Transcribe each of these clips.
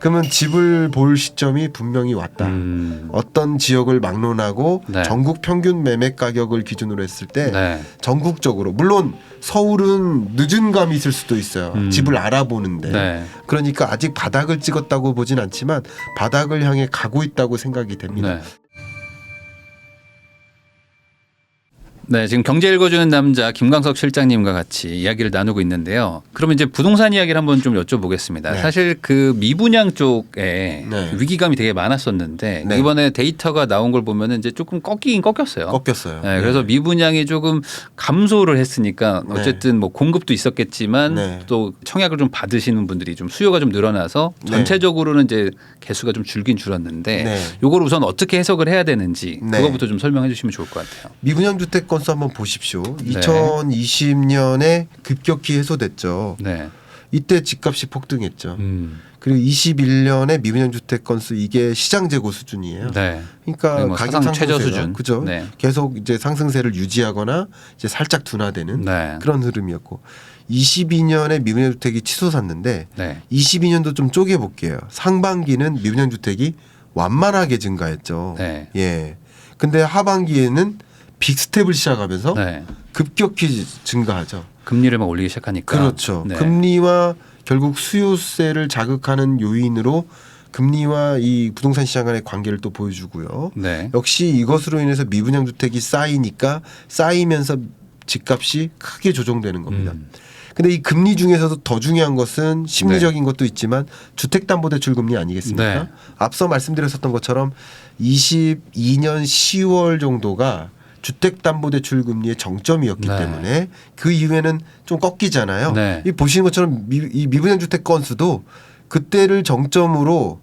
그러면 집을 볼 시점이 분명히 왔다. 어떤 지역을 막론하고 네. 전국 평균 매매 가격을 기준으로 했을 때 네. 전국적으로 물론 서울은 늦은 감이 있을 수도 있어요. 집을 알아보는데. 네. 그러니까 아직 바닥을 찍었다고 보진 않지만 바닥을 향해 가고 있다고 생각이 됩니다. 네. 네, 지금 경제 읽어주는 남자 김광석 실장님과 같이 이야기를 나누고 있는데요. 그러면 이제 부동산 이야기를 한번 좀 여쭤보겠습니다. 네. 사실 그 미분양 쪽에 네. 위기감이 되게 많았었는데 네. 이번에 데이터가 나온 걸 보면은 이제 조금 꺾이긴 꺾였어요. 꺾였어요. 네, 그래서 미분양이 조금 감소를 했으니까 네. 어쨌든 뭐 공급도 있었겠지만 네. 또 청약을 좀 받으시는 분들이 좀 수요가 좀 늘어나서 네. 전체적으로는 이제 개수가 좀 줄긴 줄었는데 네. 요걸 우선 어떻게 해석을 해야 되는지 네. 그거부터 좀 설명해 주시면 좋을 것 같아요. 미분양 주택 건수 한번 보십시오. 네. 2020년에 급격히 해소됐죠. 네. 이때 집값이 폭등했죠. 그리고 21년에 미분양 주택 건수 이게 시장 재고 수준이에요. 네. 그러니까 뭐 가격 사상 최저 상승세가, 수준. 그죠? 네. 계속 이제 상승세를 유지하거나 이제 살짝 둔화되는 네. 그런 흐름이었고 22년에 미분양 주택이 치솟았는데 네. 22년도 좀 쪼개 볼게요. 상반기는 미분양 주택이 완만하게 증가했죠. 네. 예. 근데 하반기에는 빅스텝을 시작하면서 네. 급격히 증가하죠. 금리를 막 올리기 시작하니까. 그렇죠. 네. 금리와 결국 수요세를 자극하는 요인으로 금리와 이 부동산 시장 간의 관계를 또 보여주고요. 네. 역시 이것으로 인해서 미분양 주택이 쌓이니까 쌓이면서 집값이 크게 조정되는 겁니다. 근데 이 금리 중에서도 더 중요한 것은 심리적인 것도 있지만 주택담보대출 금리 아니겠습니까? 네. 앞서 말씀드렸었던 것처럼 22년 10월 정도가 주택담보대출 금리의 정점이었기 네. 때문에 그 이후에는 좀 꺾이잖아요. 네. 이 보시는 것처럼 이 미분양 주택 건수도 그때를 정점으로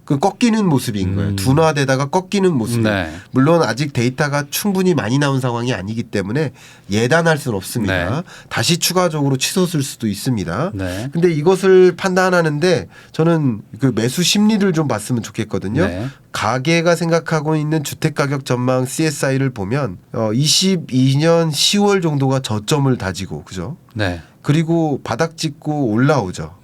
그 꺾이는 모습인 거예요. 둔화되다가 꺾이는 모습. 네. 물론 아직 데이터가 충분히 많이 나온 상황이 아니기 때문에 예단할 수는 없습니다. 네. 다시 추가적으로 치솟을 수도 있습니다. 네. 근데 이것을 판단하는데 저는 그 매수 심리를 좀 봤으면 좋겠거든요. 네. 가계가 생각하고 있는 주택가격 전망 CSI를 보면 22년 10월 정도가 저점을 다지고 그죠? 네. 그리고 바닥 찍고 올라오죠.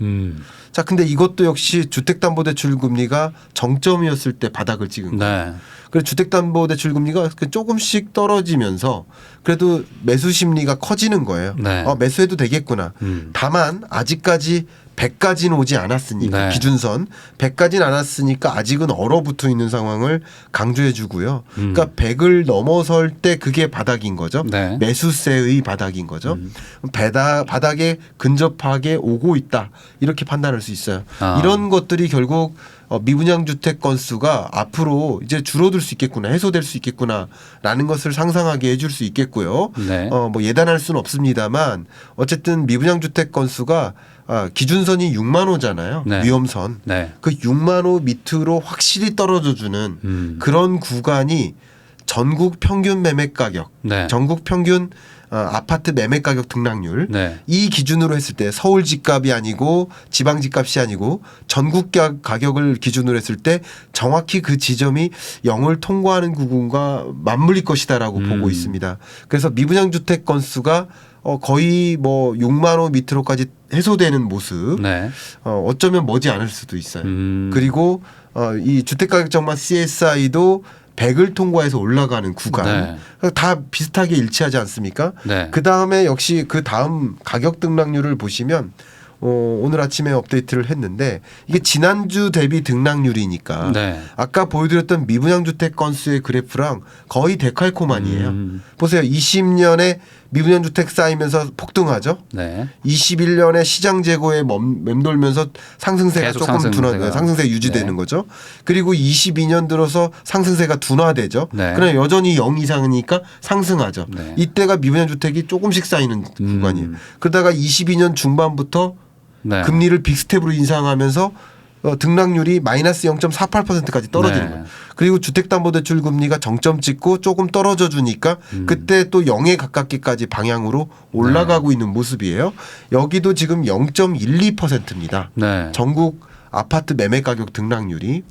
자, 근데 이것도 역시 주택담보대출 금리가 정점이었을 때 바닥을 찍은 거예요. 네. 그래서 주택담보대출 금리가 조금씩 떨어지면서 그래도 매수 심리가 커지는 거예요. 네. 매수해도 되겠구나. 다만 아직까지 100까지는 오지 않았으니까 네. 기준선 100까지는 않았으니까 아직은 얼어붙어 있는 상황을 강조해 주고요. 그러니까 100을 넘어설 때 그게 바닥인 거죠. 네. 매수세의 바닥인 거죠. 바닥에 근접하게 오고 있다. 이렇게 판단할 수 있어요. 아. 이런 것들이 결국 미분양 주택 건수가 앞으로 이제 줄어들 수 있겠구나, 해소될 수 있겠구나라는 것을 상상하게 해줄 수 있겠고요. 네. 뭐 예단할 수는 없습니다만 어쨌든 미분양 주택 건수가 기준선이 6만 호잖아요. 네. 위험선. 네. 그 6만 호 밑으로 확실히 떨어져주는 그런 구간이 전국 평균 매매 가격, 네. 전국 평균 아파트 매매 가격 등락률 네. 이 기준으로 했을 때 서울 집값이 아니고 지방 집값이 아니고 전국 가격을 기준으로 했을 때 정확히 그 지점이 0을 통과하는 구간과 맞물릴 것이다라고 보고 있습니다. 그래서 미분양 주택 건수가 거의 뭐 6만 호 밑으로까지 해소되는 모습 네. 어쩌면 머지 않을 수도 있어요. 음. 그리고 이 주택가격 전망 CSI도 100을 통과해서 올라가는 구간 다 비슷하게 일치하지 않습니까? 네. 그 다음에 역시 그 다음 가격 등락률을 보시면 오늘 아침에 업데이트를 했는데 이게 지난주 대비 등락률이니까 네. 아까 보여드렸던 미분양 주택 건수의 그래프랑 거의 데칼코만이에요. 보세요. 20년에 미분양 주택 쌓이면서 폭등하죠. 네. 21년에 시장 재고에 맴돌면서 상승세가 계속 조금 상승세 유지되는 네. 거죠. 그리고 22년 들어서 상승세가 둔화되죠. 네. 그러나 여전히 0 이상이니까 상승하죠. 네. 이때가 미분양 주택이 조금씩 쌓이는 구간이에요. 그러다가 22년 중반부터 네. 금리를 빅스텝으로 인상하면서 등락률이 마이너스 0.48%까지 떨어지는 네. 거예요. 그리고 주택담보대출 금리가 정점 찍고 조금 떨어져 주니까 그때 또 0에 가깝게까지 방향으로 올라가고 있는 모습이에요. 여기도 지금 0.12%입니다. 네. 전국 아파트 매매 가격 등락률이.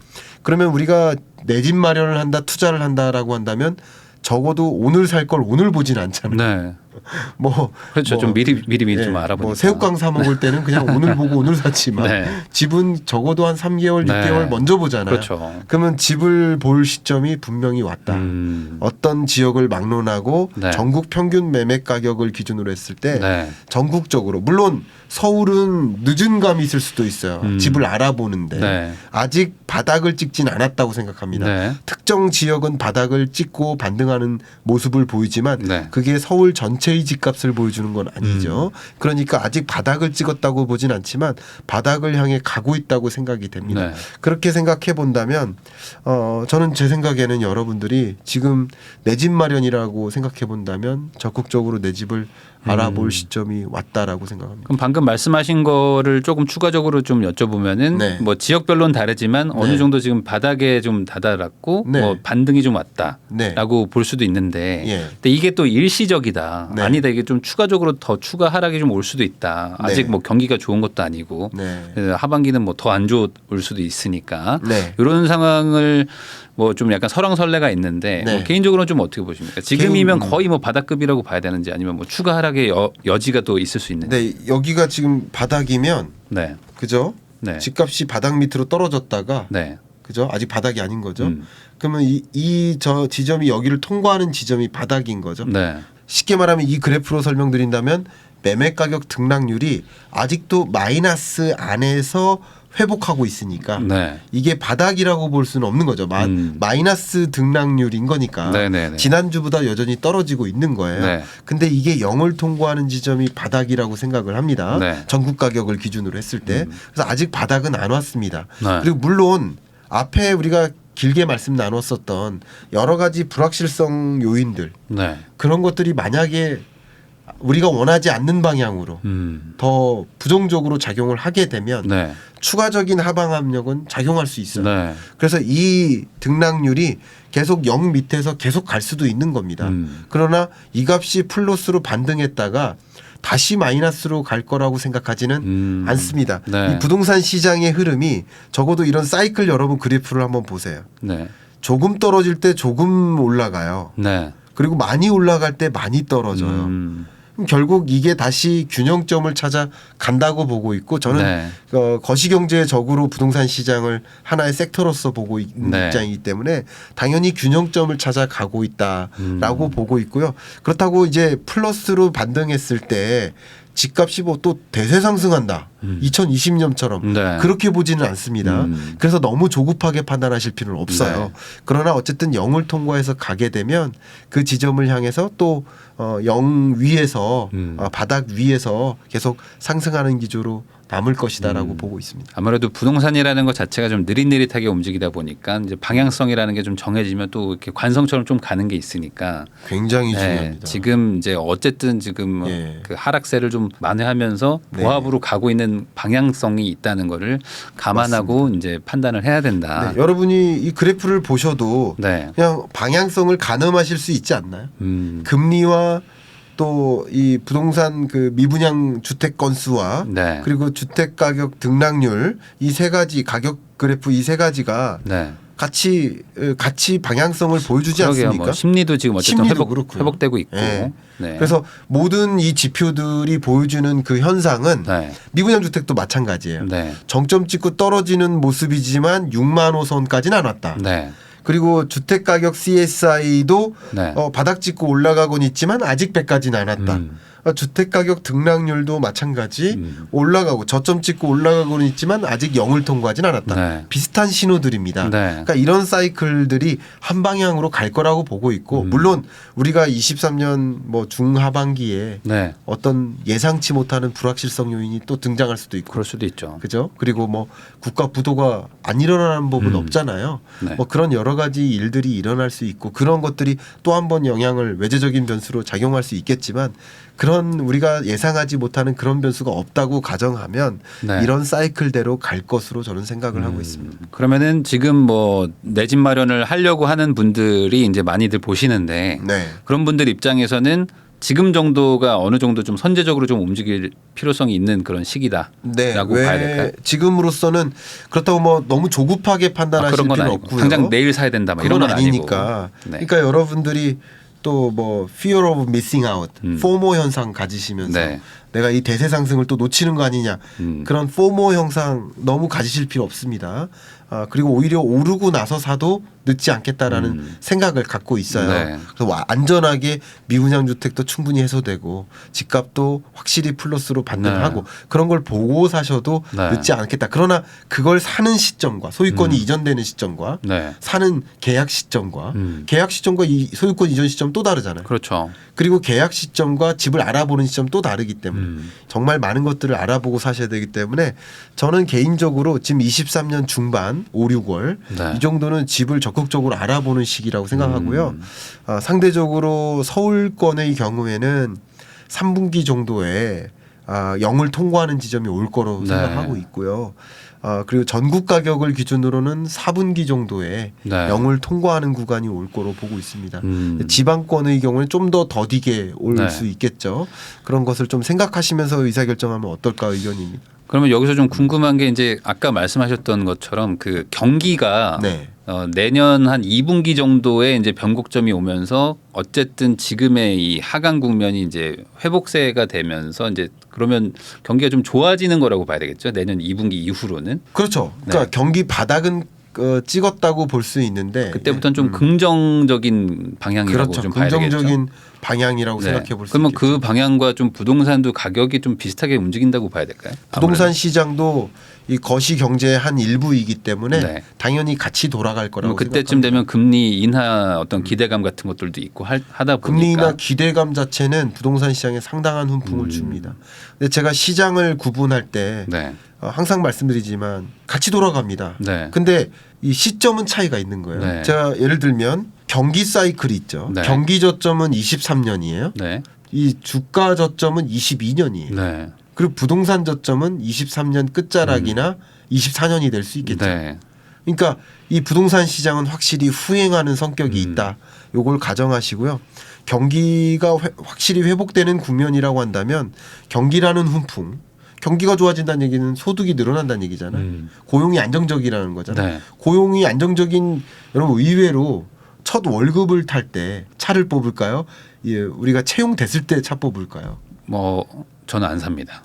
그러면 우리가 내 집 마련을 한다, 투자를 한다라고 한다면 적어도 오늘 살 걸 오늘 보진 않잖아요. 네. 뭐 그렇죠. 뭐, 좀 미리 예, 좀 알아보니까. 뭐 새우깡 사 먹을 때는 그냥 오늘 보고 오늘 샀지만 네. 집은 적어도 한 3개월, 네. 6개월 먼저 보잖아요. 그렇죠. 그러면 집을 볼 시점이 분명히 왔다. 어떤 지역을 막론하고 네. 전국 평균 매매 가격을 기준으로 했을 때 네. 전국적으로 물론 서울은 늦은 감이 있을 수도 있어요. 집을 알아보는데 네. 아직 바닥을 찍진 않았다고 생각합니다. 네. 특정 지역은 바닥을 찍고 반등하는 모습을 보이지만 네. 그게 서울 전체의 집값을 보여주는 건 아니죠. 그러니까 아직 바닥을 찍었다고 보진 않지만 바닥을 향해 가고 있다고 생각이 됩니다. 네. 그렇게 생각해 본다면 저는 제 생각에는 여러분들이 지금 내 집 마련이라고 생각해 본다면 적극적으로 내 집을 알아볼 시점이 왔다라고 생각합니다. 그럼 방금 말씀하신 거를 조금 추가적으로 좀 여쭤보면은 네. 뭐 지역별로는 다르지만 어느 네. 정도 지금 바닥에 좀 다다랐고 네. 뭐 반등이 좀 네. 왔다라고 볼 수도 있는데 예. 근데 이게 또 일시적이다. 네. 아니다. 이게 좀 추가적으로 더 추가 하락이 좀 올 수도 있다. 아직 네. 뭐 경기가 좋은 것도 아니고 네. 하반기는 뭐 더 안 좋을 수도 있으니까 네. 이런 상황을 뭐 좀 약간 설왕설래가 있는데 네. 뭐 개인적으로는 좀 어떻게 보십니까? 지금이면 거의 뭐 바닥급이라고 봐야 되는지 아니면 뭐 추가 하락의 여지가 또 있을 수 있는지. 네, 여기가 지금 바닥이면 네. 그죠? 네. 집값이 바닥 밑으로 떨어졌다가 네. 그죠? 아직 바닥이 아닌 거죠. 그러면 저 지점이 여기를 통과하는 지점이 바닥인 거죠. 네. 쉽게 말하면 이 그래프로 설명드린다면 매매 가격 등락률이 아직도 마이너스 안에서 회복하고 있으니까 네. 이게 바닥이라고 볼 수는 없는 거죠. 마이너스 등락률인 거니까 네네네. 지난주보다 여전히 떨어지고 있는 거예요. 네. 근데 이게 0을 통과하는 지점이 바닥이라고 생각을 합니다. 네. 전국 가격을 기준으로 했을 때. 그래서 아직 바닥은 안 왔습니다. 네. 그리고 물론 앞에 우리가 길게 말씀 나눴었던 여러 가지 불확실성 요인들 네. 그런 것들이 만약에 우리가 원하지 않는 방향으로 더 부정적으로 작용을 하게 되면 네. 추가적인 하방 압력은 작용할 수 있어요. 네. 그래서 이 등락률이 계속 0 밑에서 계속 갈 수도 있는 겁니다. 그러나 이 값이 플러스로 반등했다가 다시 마이너스로 갈 거라고 생각하지는 않습니다. 네. 이 부동산 시장의 흐름이 적어도 이런 사이클 여러분 그래프를 한번 보세요. 네. 조금 떨어질 때 조금 올라가요. 네. 그리고 많이 올라갈 때 많이 떨어져요. 그럼 결국 이게 다시 균형점을 찾아 간다고 보고 있고 저는 네. 거시경제적으로 부동산 시장을 하나의 섹터로서 보고 있는 네. 입장이기 때문에 당연히 균형점을 찾아 가고 있다라고 보고 있고요. 그렇다고 이제 플러스로 반등했을 때 집값이 뭐 또 대세 상승한다. 2020년처럼 네. 그렇게 보지는 않습니다. 그래서 너무 조급하게 판단하실 필요는 없어요. 네. 그러나 어쨌든 0을 통과해서 가게 되면 그 지점을 향해서 또 0 위에서 바닥 위에서 계속 상승하는 기조로 남을 것이다라고 보고 있습니다. 아무래도 부동산이라는 것 자체가 좀 느릿느릿하게 움직이다 보니까 이제 방향성이라는 게 좀 정해지면 또 이렇게 관성처럼 좀 가는 게 있으니까 굉장히 네, 중요합니다. 지금 이제 어쨌든 지금 예. 그 하락세를 좀 만회하면서 네. 보합으로 가고 있는 방향성이 있다는 거를 감안하고 이제 판단을 해야 된다. 네, 여러분이 이 그래프를 보셔도 네. 그냥 방향성을 가늠하실 수 있지 않나요? 금리와 또 이 부동산 그 미분양 주택 건수와 네. 그리고 주택 가격 등락률 이 세 가지 가격 그래프 이 세 가지가 네. 같이 방향성을 보여주지 그러게요. 않습니까? 뭐 심리도 지금 어쨌든 심리도 그렇고요. 회복되고 있고. 네. 네. 그래서 모든 이 지표들이 보여주는 그 현상은 네. 미분양 주택도 마찬가지예요. 네. 정점 찍고 떨어지는 모습이지만 6만 호선까지는 안 왔다. 네. 그리고 주택 가격 CSI도 네. 바닥 찍고 올라가곤 있지만 아직 100까지는 안 왔다. 주택 가격 등락률도 마찬가지 올라가고 저점 찍고 올라가고는 있지만 아직 0을 통과하진 않았다. 네. 비슷한 신호들입니다. 네. 그러니까 이런 사이클들이 한 방향으로 갈 거라고 보고 있고 물론 우리가 23년 뭐 중하반기에 네. 어떤 예상치 못하는 불확실성 요인이 또 등장할 수도 있고 그럴 수도 있죠. 그죠? 그리고 뭐 국가 부도가 안 일어나는 법은 없잖아요. 네. 뭐 그런 여러 가지 일들이 일어날 수 있고 그런 것들이 또 한 번 영향을 외재적인 변수로 작용할 수 있겠지만 그런 우리가 예상하지 못하는 그런 변수가 없다고 가정하면 네. 이런 사이클대로 갈 것으로 저는 생각을 하고 있습니다. 그러면은 지금 뭐 내 집 마련을 하려고 하는 분들이 이제 많이들 보시는데 네. 그런 분들 입장에서는 지금 정도가 어느 정도 좀 선제적으로 좀 움직일 필요성이 있는 그런 시기다라고 네. 봐야 될까요? 지금으로서는 그렇다고 뭐 너무 조급하게 판단하실 그런 건 필요는 아니고 없고요. 당장 내일 사야 된다 막 이런 그건 건 아니니까. 아니고. 네. 그러니까 여러분들이 또 뭐 fear of missing out, FOMO 현상 가지시면서 네. 내가 이 대세 상승을 또 놓치는 거 아니냐 그런 FOMO 현상 너무 가지실 필요 없습니다. 그리고 오히려 오르고 나서 사도 늦지 않겠다라는 생각을 갖고 있어요. 네. 그래서 안전하게 미분양 주택도 충분히 해소되고 집값도 확실히 플러스로 반등하고 네. 그런 걸 보고 사셔도 네. 늦지 않겠다. 그러나 그걸 사는 시점과 소유권이 이전되는 시점과 네. 사는 계약 시점과 계약 시점과 이 소유권 이전 시점 또 다르잖아요. 그렇죠. 그리고 계약 시점과 집을 알아보는 시점 또 다르기 때문에 정말 많은 것들을 알아보고 사셔야 되기 때문에 저는 개인적으로 지금 23년 중반 5, 6월 네. 이 정도는 집을 적극적으로 알아보는 시기라고 생각하고요. 상대적으로 서울권의 경우에는 3분기 정도에 0을 통과하는 지점이 올 거로 네. 생각하고 있고요. 그리고 전국 가격을 기준으로는 4분기 정도에 네. 0을 통과하는 구간이 올 거로 보고 있습니다. 지방권의 경우는 좀 더 더디게 올 네. 수 있겠죠. 그런 것을 좀 생각하시면서 의사결정하면 어떨까 의견입니다. 그러면 여기서 좀 궁금한 게 이제 아까 말씀하셨던 것처럼 그 경기가 네. 내년 한 2분기 정도에 이제 변곡점이 오면서 어쨌든 지금의 이 하강 국면이 이제 회복세가 되면서 이제 그러면 경기가 좀 좋아지는 거라고 봐야 되겠죠. 내년 2분기 이후로는. 그렇죠. 그러니까 네. 경기 바닥은 찍었다고 볼 수 있는데 그때부터는 좀 긍정적인 방향이라고 그렇죠. 좀 봐야 되겠죠. 긍정적인 방향이라고 네. 생각해 볼 수 그러면 있겠죠. 그 방향과 좀 부동산도 가격이 좀 비슷하게 움직인다고 봐야 될까요? 부동산 아무래도. 시장도 이 거시 경제의 한 일부이기 때문에 네. 당연히 같이 돌아갈 거라고 그러면 그때쯤 생각합니다. 되면 금리 인하 어떤 기대감 같은 것들도 있고 하다 보니까 금리나 기대감 자체는 부동산 시장에 상당한 훈풍을 줍니다. 근데 제가 시장을 구분할 때 네. 항상 말씀드리지만 같이 돌아갑니다. 네. 근데 이 시점은 차이가 있는 거예요. 네. 제가 예를 들면 경기 사이클이 있죠. 네. 경기 저점은 23년이에요. 네. 이 주가 저점은 22년이에요. 네. 그리고 부동산 저점은 23년 끝자락이나 24년이 될 수 있겠죠. 네. 그러니까 이 부동산 시장은 확실히 후행하는 성격이 있다. 요걸 가정하시고요. 경기가 확실히 회복되는 국면이라고 한다면 경기라는 훈풍, 경기가 좋아진다는 얘기는 소득이 늘어난다는 얘기잖아요. 고용이 안정적이라는 거잖아요. 네. 고용이 안정적인 여러분 의외로 첫 월급을 탈 때 차를 뽑을까요? 예, 우리가 채용됐을 때 차 뽑을까요? 뭐 저는 안 삽니다.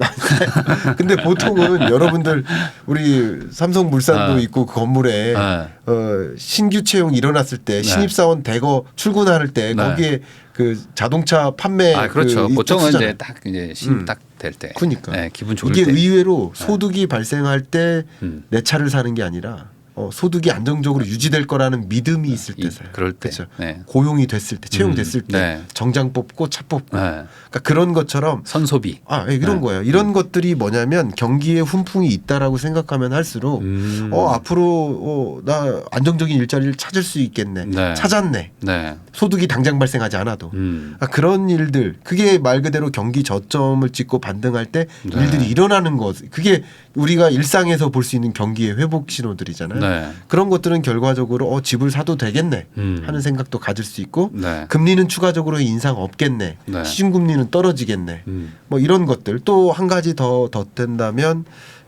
근데 보통은 여러분들 우리 삼성물산도 있고 그 건물에 신규 채용 일어났을 때 신입사원 대거 출근할 때 네. 거기에 그 자동차 판매 그렇죠. 그 보통은 쓰잖아요. 이제 딱 이제 신입 딱 될 때. 그러니까 네, 기분 좋을 이게 때. 의외로 소득이 발생할 때 내 음. 차를 사는 게 아니라 소득이 안정적으로 유지될 거라는 믿음이 있을 때 사요. 그럴 때. 그렇죠. 네. 고용이 됐을 때, 채용됐을 때 네. 정장 뽑고 차 뽑고. 네. 그러니까 그런 것처럼 선소비. 이런 네. 거예요. 이런 것들이 뭐냐면 경기에 훈풍이 있다라고 생각하면 할수록 앞으로 나 안정적인 일자리를 찾을 수 있겠네. 네. 찾았네. 네. 소득이 당장 발생하지 않아도 그런 일들 그게 말 그대로 경기 저점을 찍고 반등할 때 네. 일들이 일어나는 것 그게 우리가 일상에서 볼 수 있는 경기의 회복 신호들이잖아요. 네. 그런 것들은 결과적으로 집을 사도 되겠네 하는 생각도 가질 수 있고 네. 금리는 추가적으로 인상 없겠네. 네. 시중금리는 떨어지겠네. 뭐 이런 것들 또 한 가지 더 덧댄다면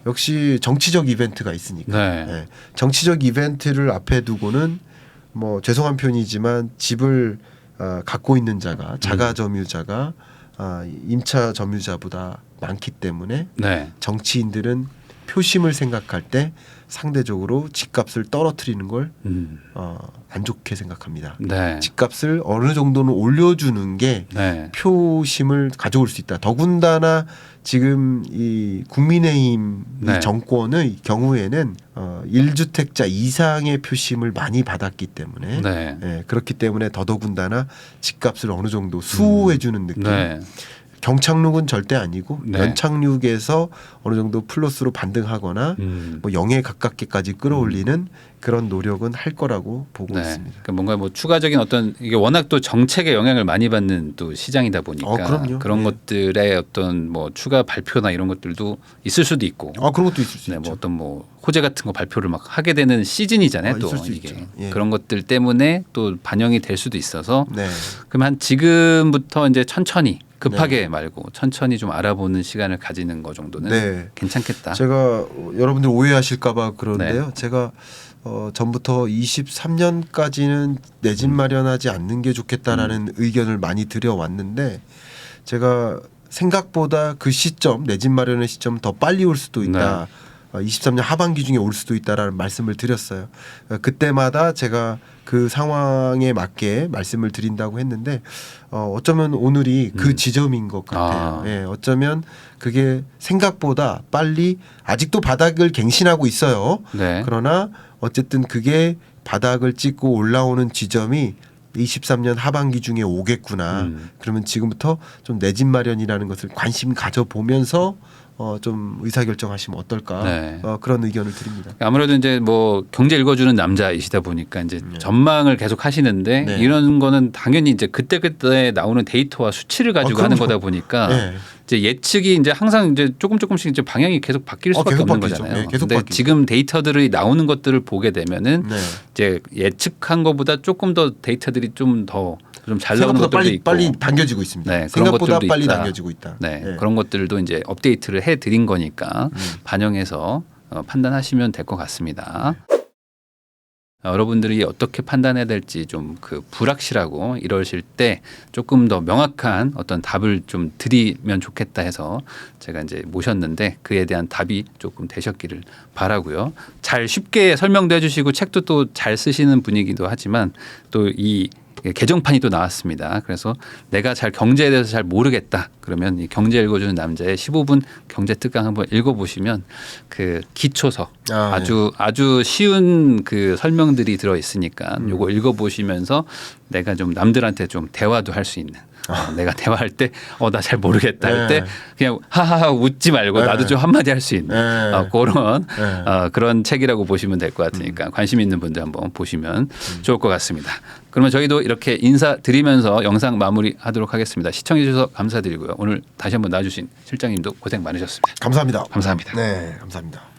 역시 정치적 이벤트가 있으니까 네. 예. 정치적 이벤트를 앞에 두고는 뭐 죄송한 표현이지만 집을 갖고 있는 자가 자가 점유자가 임차 점유자보다 많기 때문에 네. 정치인들은 표심을 생각할 때 상대적으로 집값을 떨어뜨리는 걸 안 좋게 생각합니다. 네. 집값을 어느 정도는 올려주는 게 네. 표심을 가져올 수 있다. 더군다나 지금 이 국민의힘 네. 이 정권의 경우에는 1주택자 이상의 표심을 많이 받았기 때문에 네. 예, 그렇기 때문에 더더군다나 집값을 어느 정도 수호해주는 느낌. 네. 경착륙은 절대 아니고 네. 연착륙에서 어느 정도 플러스로 반등하거나 뭐 0에 가깝게까지 끌어올리는 그런 노력은 할 거라고 보고 네. 있습니다. 그러니까 뭔가 뭐 추가적인 어떤 이게 워낙 또 정책에 영향을 많이 받는 또 시장이다 보니까 그럼요. 그런 네. 것들의 어떤 뭐 추가 발표나 이런 것들도 있을 수도 있고. 그런 것도 있을 수 네, 있죠. 뭐 어떤 뭐 호재 같은 거 발표를 막 하게 되는 시즌이잖아요. 또 있을 수 이게 있죠. 예. 그런 것들 때문에 또 반영이 될 수도 있어서 네. 그럼 한 지금부터 이제 천천히 급하게 말고 천천히 좀 알아보는 시간을 가지는 거 정도는 네. 괜찮겠다. 제가 여러분들 오해하실까봐 그런데요. 네. 제가 전부터 23년까지는 내 집 마련하지 않는 게 좋겠다라는 의견을 많이 드려왔는데 제가 생각보다 그 시점 내 집 마련의 시점 더 빨리 올 수도 있다. 23년 하반기 중에 올 수도 있다라는 말씀을 드렸어요. 그때마다 제가 그 상황에 맞게 말씀을 드린다고 했는데 어쩌면 오늘이 그 지점인 것 같아요. 예, 어쩌면 그게 생각보다 빨리 아직도 바닥을 갱신하고 있어요. 네. 그러나 어쨌든 그게 바닥을 찍고 올라오는 지점이 23년 하반기 중에 오겠구나. 그러면 지금부터 좀 내 집 마련이라는 것을 관심 가져보면서 좀 의사결정하시면 어떨까 네. 그런 의견을 드립니다. 아무래도 이제 뭐 경제 읽어주는 남자이시다 보니까 이제 전망을 계속 하시는데 네. 이런 거는 당연히 이제 그때 나오는 데이터와 수치를 가지고 하는 그럼요. 거다 보니까 네. 이제 예측이 이제 항상 이제 조금씩 이제 방향이 계속 바뀔 수밖에 계속 없는 바뀌죠. 거잖아요. 네, 계속 근데 바뀌죠. 지금 데이터들이 나오는 것들을 보게 되면은 네. 이제 예측한 것보다 조금 더 데이터들이 좀 더 좀 잘 나오는 생각보다 것들도 있고 빨리 당겨지고 있습니다. 네, 그런 생각보다 것들도 빨리 있다. 당겨지고 있다. 네, 그런 것들도 이제 업데이트를 해드린 거니까 반영해서 판단하시면 될 것 같습니다. 여러분들이 어떻게 판단해야 될지 좀 그 불확실하고 이러실 때 조금 더 명확한 어떤 답을 좀 드리면 좋겠다 해서 제가 이제 모셨는데 그에 대한 답이 조금 되셨기를 바라고요. 잘 쉽게 설명도 해주시고 책도 또 잘 쓰시는 분이기도 하지만 또 이 개정판이 또 나왔습니다. 그래서 내가 잘 경제에 대해서 잘 모르겠다. 그러면 이 경제 읽어주는 남자의 15분 경제 특강 한번 읽어보시면 그 기초서 아주 쉬운 그 설명들이 들어 있으니까 요거 읽어보시면서 내가 좀 남들한테 좀 대화도 할 수 있는. 내가 대화할 때 나 잘 모르겠다 할 때 그냥 하하하 웃지 말고 나도 좀 한마디 할 수 있는 그런 그런 책이라고 보시면 될 것 같으니까 관심 있는 분들 한번 보시면 좋을 것 같습니다. 그러면 저희도 이렇게 인사드리면서 영상 마무리하도록 하겠습니다. 시청해 주셔서 감사드리고요. 오늘 다시 한번 나와주신 실장님도 고생 많으셨습니다. 감사합니다. 감사합니다. 네, 감사합니다.